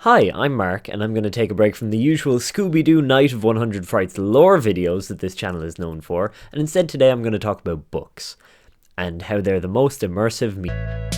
Hi, I'm Mark, and I'm going to take a break from the usual Scooby-Doo Night of 100 Frights lore videos that this channel is known for, and instead today I'm going to talk about books, and how they're the most immersive media.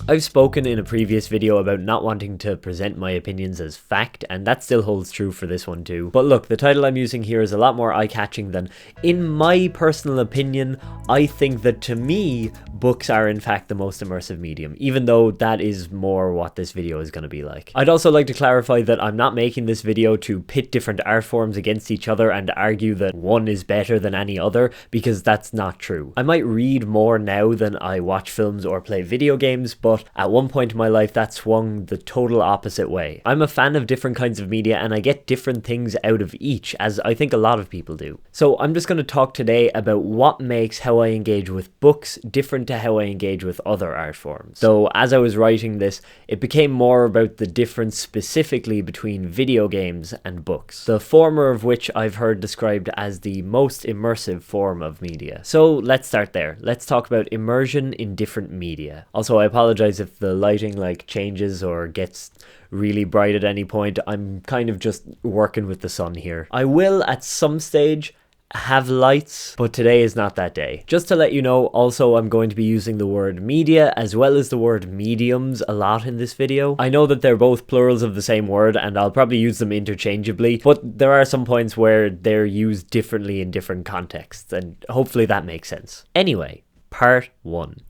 I've spoken in a previous video about not wanting to present my opinions as fact, and that still holds true for this one too. But look, the title I'm using here is a lot more eye-catching than, in my personal opinion, I think that to me, books are in fact the most immersive medium, even though that is more what this video is going to be like. I'd also like to clarify that I'm not making this video to pit different art forms against each other and argue that one is better than any other, because that's not true. I might read more now than I watch films or play video games, but at one point in my life that swung the total opposite way. I'm a fan of different kinds of media and I get different things out of each, as I think a lot of people do. So I'm just going to talk today about what makes how I engage with books different to how I engage with other art forms. So as I was writing this, it became more about the difference specifically between video games and books, the former of which I've heard described as the most immersive form of media. So let's start there. Let's talk about immersion in different media. Also, I apologize if the lighting changes or gets really bright at any point. I'm kind of just working with the sun here. I will at some stage have lights, but today is not that day. Just to let you know, also I'm going to be using the word media as well as the word mediums a lot in this video. I know that they're both plurals of the same word and I'll probably use them interchangeably, but there are some points where they're used differently in different contexts, and hopefully that makes sense. Anyway, part 1.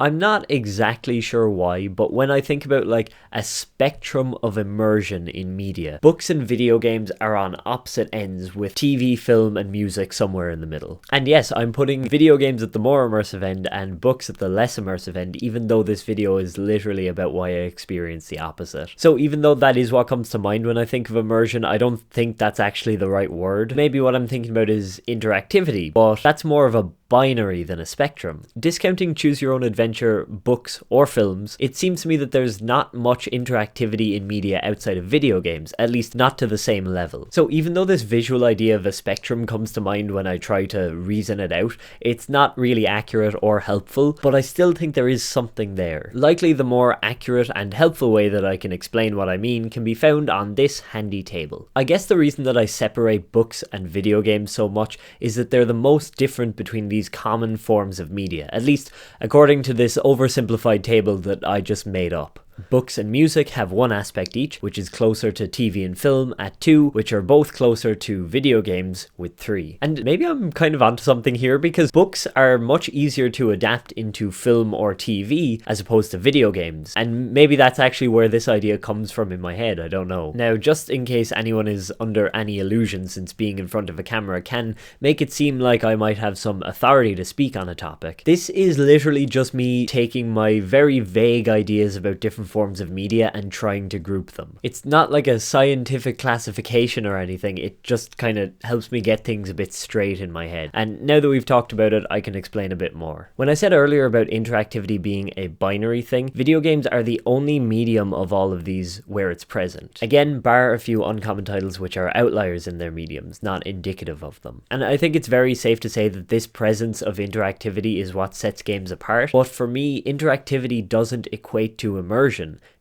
I'm not exactly sure why, but when I think about a spectrum of immersion in media, books and video games are on opposite ends, with TV, film and music somewhere in the middle. And yes, I'm putting video games at the more immersive end and books at the less immersive end, even though this video is literally about why I experience the opposite. So even though that is what comes to mind when I think of immersion, I don't think that's actually the right word. Maybe what I'm thinking about is interactivity, but that's more of a binary than a spectrum. Discounting choose your own adventure, books or films, it seems to me that there's not much interactivity in media outside of video games, at least not to the same level. So even though this visual idea of a spectrum comes to mind when I try to reason it out, it's not really accurate or helpful, but I still think there is something there. Likely the more accurate and helpful way that I can explain what I mean can be found on this handy table. I guess the reason that I separate books and video games so much is that they're the most different between these common forms of media, at least according to this oversimplified table that I just made up. Books and music have one aspect each, which is closer to TV and film at 2, which are both closer to video games with 3. And maybe I'm kind of onto something here, because books are much easier to adapt into film or TV as opposed to video games. And maybe that's actually where this idea comes from in my head, I don't know. Now, just in case anyone is under any illusion, since being in front of a camera can make it seem like I might have some authority to speak on a topic, this is literally just me taking my very vague ideas about different forms of media and trying to group them. It's not like a scientific classification or anything, it just kind of helps me get things a bit straight in my head. And now that we've talked about it, I can explain a bit more. When I said earlier about interactivity being a binary thing, video games are the only medium of all of these where it's present. Again, bar a few uncommon titles which are outliers in their mediums, not indicative of them. And I think it's very safe to say that this presence of interactivity is what sets games apart, but for me, interactivity doesn't equate to immersion.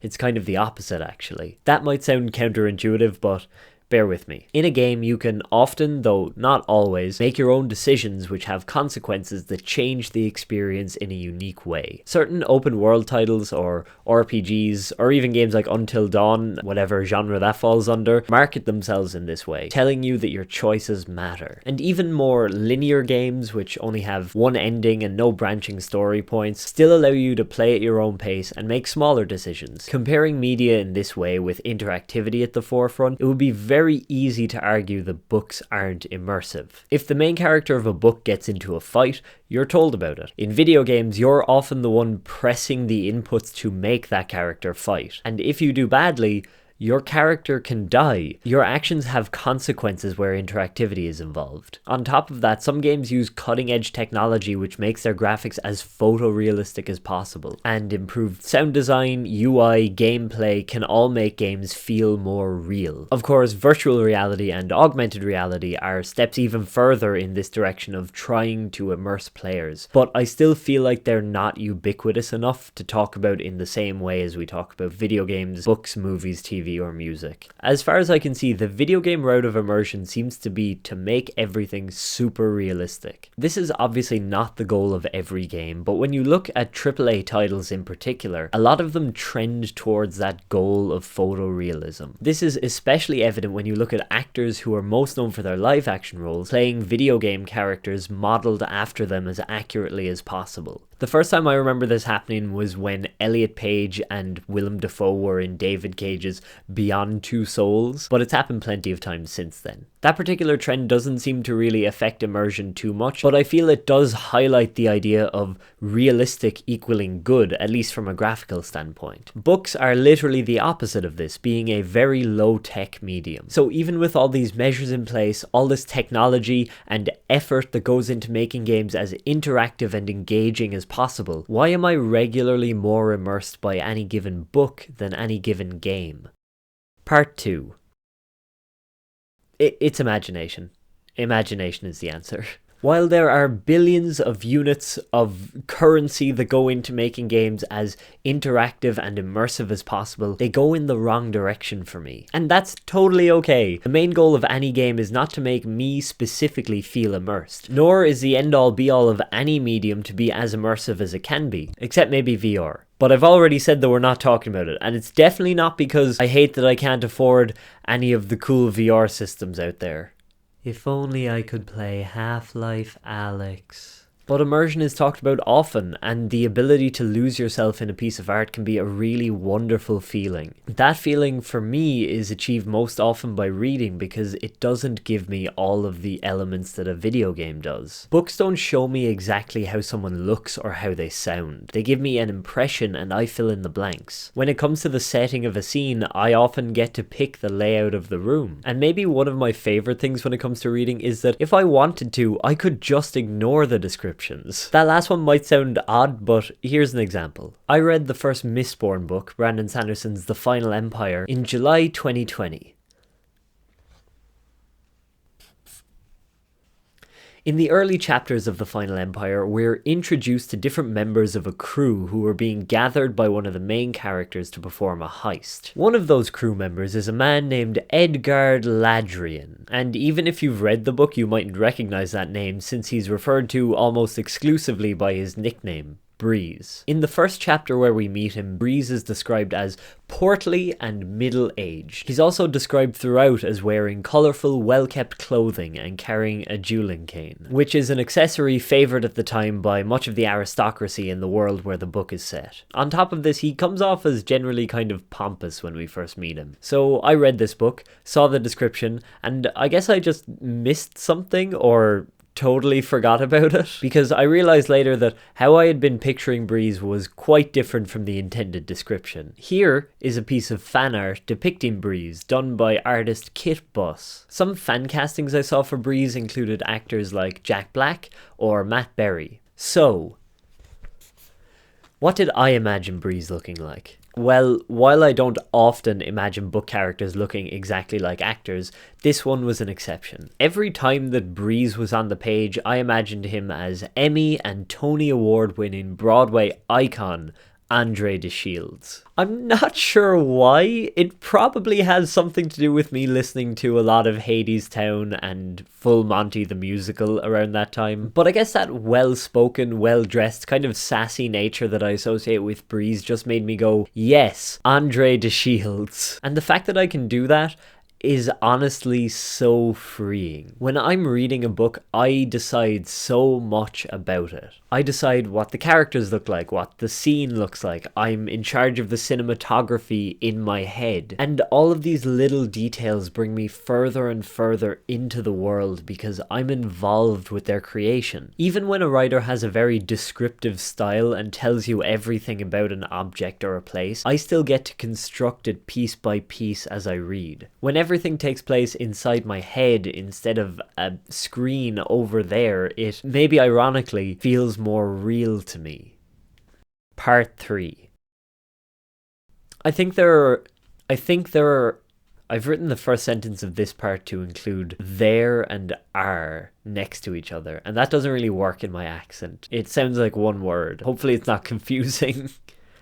It's kind of the opposite, actually. That might sound counterintuitive, but bear with me. In a game, you can often, though not always, make your own decisions which have consequences that change the experience in a unique way. Certain open world titles or RPGs, or even games like Until Dawn, whatever genre that falls under, market themselves in this way, telling you that your choices matter. And even more linear games, which only have one ending and no branching story points, still allow you to play at your own pace and make smaller decisions. Comparing media in this way with interactivity at the forefront, it would be very easy to argue that books aren't immersive. If the main character of a book gets into a fight, you're told about it. In video games, you're often the one pressing the inputs to make that character fight. And if you do badly, your character can die. Your actions have consequences where interactivity is involved. On top of that, some games use cutting-edge technology which makes their graphics as photorealistic as possible, and improved sound design, UI, gameplay can all make games feel more real. Of course, virtual reality and augmented reality are steps even further in this direction of trying to immerse players, but I still feel like they're not ubiquitous enough to talk about in the same way as we talk about video games, books, movies, TV, or music. As far as I can see, the video game route of immersion seems to be to make everything super realistic. This is obviously not the goal of every game, but when you look at AAA titles in particular, a lot of them trend towards that goal of photorealism. This is especially evident when you look at actors who are most known for their live action roles, playing video game characters modeled after them as accurately as possible. The first time I remember this happening was when Elliot Page and Willem Dafoe were in David Cage's Beyond Two Souls, but it's happened plenty of times since then. That particular trend doesn't seem to really affect immersion too much, but I feel it does highlight the idea of realistic equaling good, at least from a graphical standpoint. Books are literally the opposite of this, being a very low-tech medium. So even with all these measures in place, all this technology and effort that goes into making games as interactive and engaging as possible, why am I regularly more immersed by any given book than any given game? Part 2. It's imagination. Imagination is the answer. While there are billions of units of currency that go into making games as interactive and immersive as possible, they go in the wrong direction for me. And that's totally okay. The main goal of any game is not to make me specifically feel immersed, nor is the end-all be-all of any medium to be as immersive as it can be, except maybe VR. But I've already said that we're not talking about it, and it's definitely not because I hate that I can't afford any of the cool VR systems out there. If only I could play Half-Life Alyx. But immersion is talked about often, and the ability to lose yourself in a piece of art can be a really wonderful feeling. That feeling for me is achieved most often by reading because it doesn't give me all of the elements that a video game does. Books don't show me exactly how someone looks or how they sound. They give me an impression and I fill in the blanks. When it comes to the setting of a scene, I often get to pick the layout of the room. And maybe one of my favorite things when it comes to reading is that if I wanted to, I could just ignore the description. That last one might sound odd, but here's an example. I read the first Mistborn book, Brandon Sanderson's The Final Empire, in July 2020. In the early chapters of The Final Empire, we're introduced to different members of a crew who are being gathered by one of the main characters to perform a heist. One of those crew members is a man named Edgard Ladrian, and even if you've read the book, you mightn't recognize that name since he's referred to almost exclusively by his nickname, Breeze. In the first chapter where we meet him, Breeze is described as portly and middle-aged. He's also described throughout as wearing colourful, well-kept clothing and carrying a dueling cane, which is an accessory favoured at the time by much of the aristocracy in the world where the book is set. On top of this, he comes off as generally kind of pompous when we first meet him. So I read this book, saw the description, and I guess I just missed something or totally forgot about it, because I realized later that how I had been picturing Breeze was quite different from the intended description. Here is a piece of fan art depicting Breeze, done by artist Kit Buss. Some fan castings I saw for Breeze included actors like Jack Black or Matt Berry. So, what did I imagine Breeze looking like? Well, while I don't often imagine book characters looking exactly like actors, this one was an exception. Every time that Breeze was on the page, I imagined him as Emmy and Tony Award-winning Broadway icon Andre de Shields. I'm not sure why. It probably has something to do with me listening to a lot of Hadestown and Full Monty the Musical around that time. But I guess that well-spoken, well-dressed, kind of sassy nature that I associate with Breeze just made me go, yes, Andre de Shields. And the fact that I can do that is honestly so freeing. When I'm reading a book, I decide so much about it. I decide what the characters look like, what the scene looks like. I'm in charge of the cinematography in my head. And all of these little details bring me further and further into the world because I'm involved with their creation. Even when a writer has a very descriptive style and tells you everything about an object or a place, I still get to construct it piece by piece as I read. When everything takes place inside my head instead of a screen over there, it, maybe ironically, feels more real to me. Part 3. I've written the first sentence of this part to include there and are next to each other, and that doesn't really work in my accent. It sounds like one word. Hopefully it's not confusing.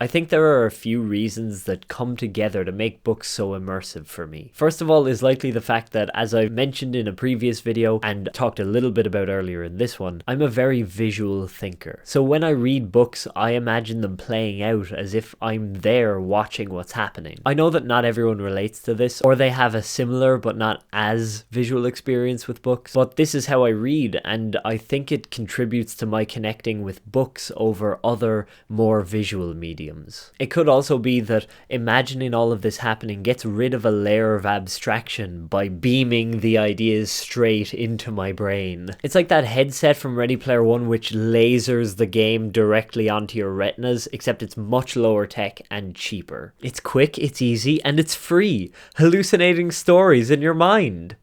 I think there are a few reasons that come together to make books so immersive for me. First of all is likely the fact that, as I've mentioned in a previous video and talked a little bit about earlier in this one, I'm a very visual thinker. So when I read books, I imagine them playing out as if I'm there watching what's happening. I know that not everyone relates to this, or they have a similar but not as visual experience with books, but this is how I read, and I think it contributes to my connecting with books over other, more visual media. It could also be that imagining all of this happening gets rid of a layer of abstraction by beaming the ideas straight into my brain. It's like that headset from Ready Player One which lasers the game directly onto your retinas, except it's much lower tech and cheaper. It's quick, it's easy, and it's free. Hallucinating stories in your mind.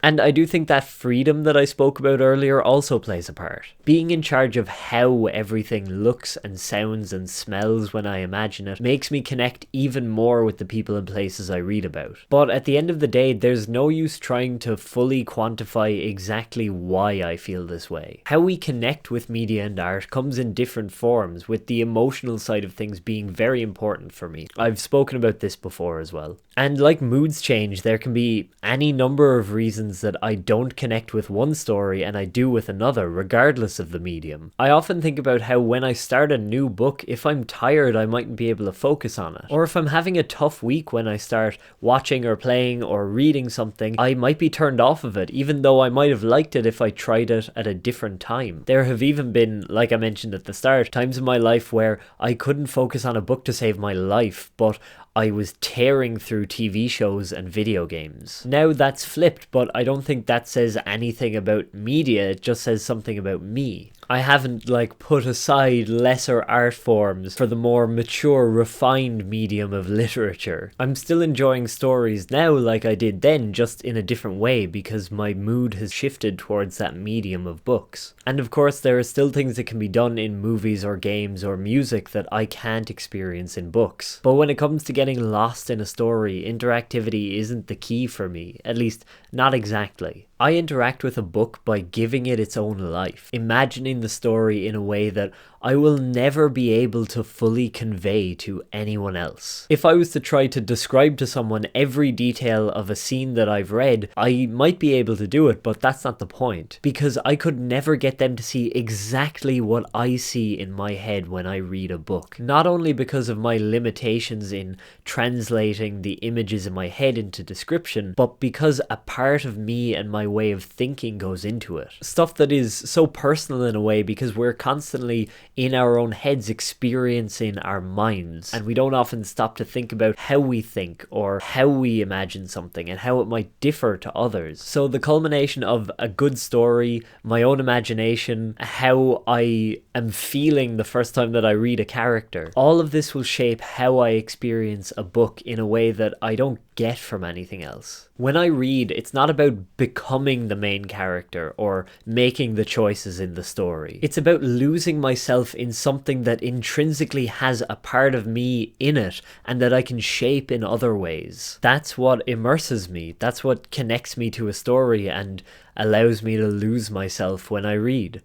And I do think that freedom that I spoke about earlier also plays a part. Being in charge of how everything looks and sounds and smells when I imagine it makes me connect even more with the people and places I read about. But at the end of the day, there's no use trying to fully quantify exactly why I feel this way. How we connect with media and art comes in different forms, with the emotional side of things being very important for me. I've spoken about this before as well. And like moods change, there can be any number of reasons that I don't connect with one story and I do with another, regardless of the medium. I often think about how when I start a new book, if I'm tired, I mightn't be able to focus on it. Or if I'm having a tough week when I start watching or playing or reading something, I might be turned off of it, even though I might have liked it if I tried it at a different time. There have even been, like I mentioned at the start, times in my life where I couldn't focus on a book to save my life, but I was tearing through TV shows and video games. Now that's flipped, but I don't think that says anything about media, it just says something about me. I haven't put aside lesser art forms for the more mature, refined medium of literature. I'm still enjoying stories now like I did then, just in a different way because my mood has shifted towards that medium of books. And of course there are still things that can be done in movies or games or music that I can't experience in books. But when it comes to getting lost in a story, interactivity isn't the key for me, at least not exactly. I interact with a book by giving it its own life, imagining the story in a way that I will never be able to fully convey to anyone else. If I was to try to describe to someone every detail of a scene that I've read, I might be able to do it, but that's not the point, because I could never get them to see exactly what I see in my head when I read a book. Not only because of my limitations in translating the images in my head into description, but because a part of me and my way of thinking goes into it. Stuff that is so personal in a way because we're constantly in our own heads experiencing our minds, and we don't often stop to think about how we think or how we imagine something and how it might differ to others. So the culmination of a good story, my own imagination, how I am feeling the first time that I read a character, all of this will shape how I experience a book in a way that I don't get from anything else. When I read, it's not about becoming the main character or making the choices in the story. It's about losing myself in something that intrinsically has a part of me in it and that I can shape in other ways. That's what immerses me. That's what connects me to a story and allows me to lose myself when I read.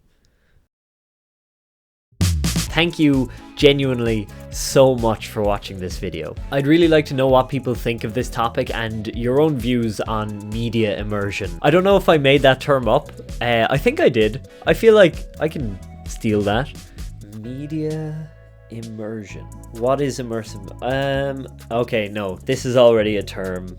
Thank you genuinely so much for watching this video. I'd really like to know what people think of this topic and your own views on media immersion. I don't know if I made that term up. I think I did. I feel like I can steal that. Media immersion. What is immersive? Okay, no, this is already a term.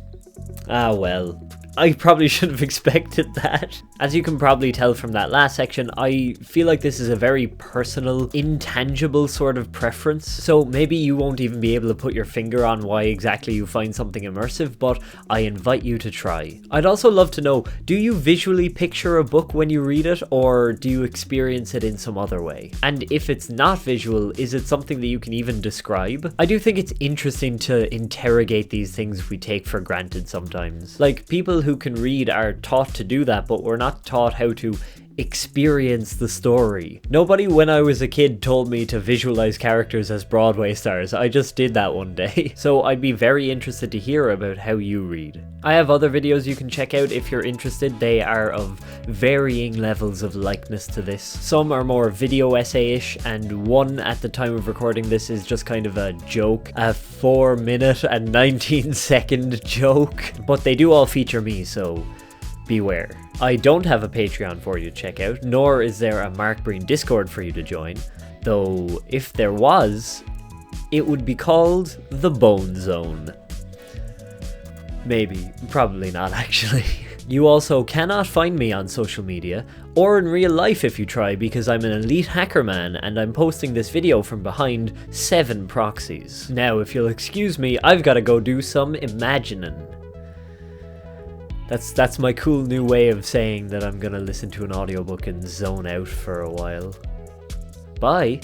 Ah well. I probably should have expected that. As you can probably tell from that last section, I feel like this is a very personal, intangible sort of preference. So maybe you won't even be able to put your finger on why exactly you find something immersive, but I invite you to try. I'd also love to know, do you visually picture a book when you read it, or do you experience it in some other way? And if it's not visual, is it something that you can even describe? I do think it's interesting to interrogate these things we take for granted sometimes. Like, people who can read are taught to do that, but we're not taught how to experience the story. Nobody when I was a kid told me to visualize characters as Broadway stars. I just did that one day. So I'd be very interested to hear about how you read. I have other videos you can check out if you're interested. They are of varying levels of likeness to this. Some are more video essay-ish, and one at the time of recording this is just kind of a joke. A 4-minute and 19-second joke. But they do all feature me, so beware. I don't have a Patreon for you to check out, nor is there a Mark Breen Discord for you to join, though if there was, it would be called the Bone Zone. Maybe, probably not actually. You also cannot find me on social media, or in real life if you try, because I'm an elite hacker man and I'm posting this video from behind 7 proxies. Now if you'll excuse me, I've gotta go do some imagining. That's my cool new way of saying that I'm gonna listen to an audiobook and zone out for a while. Bye!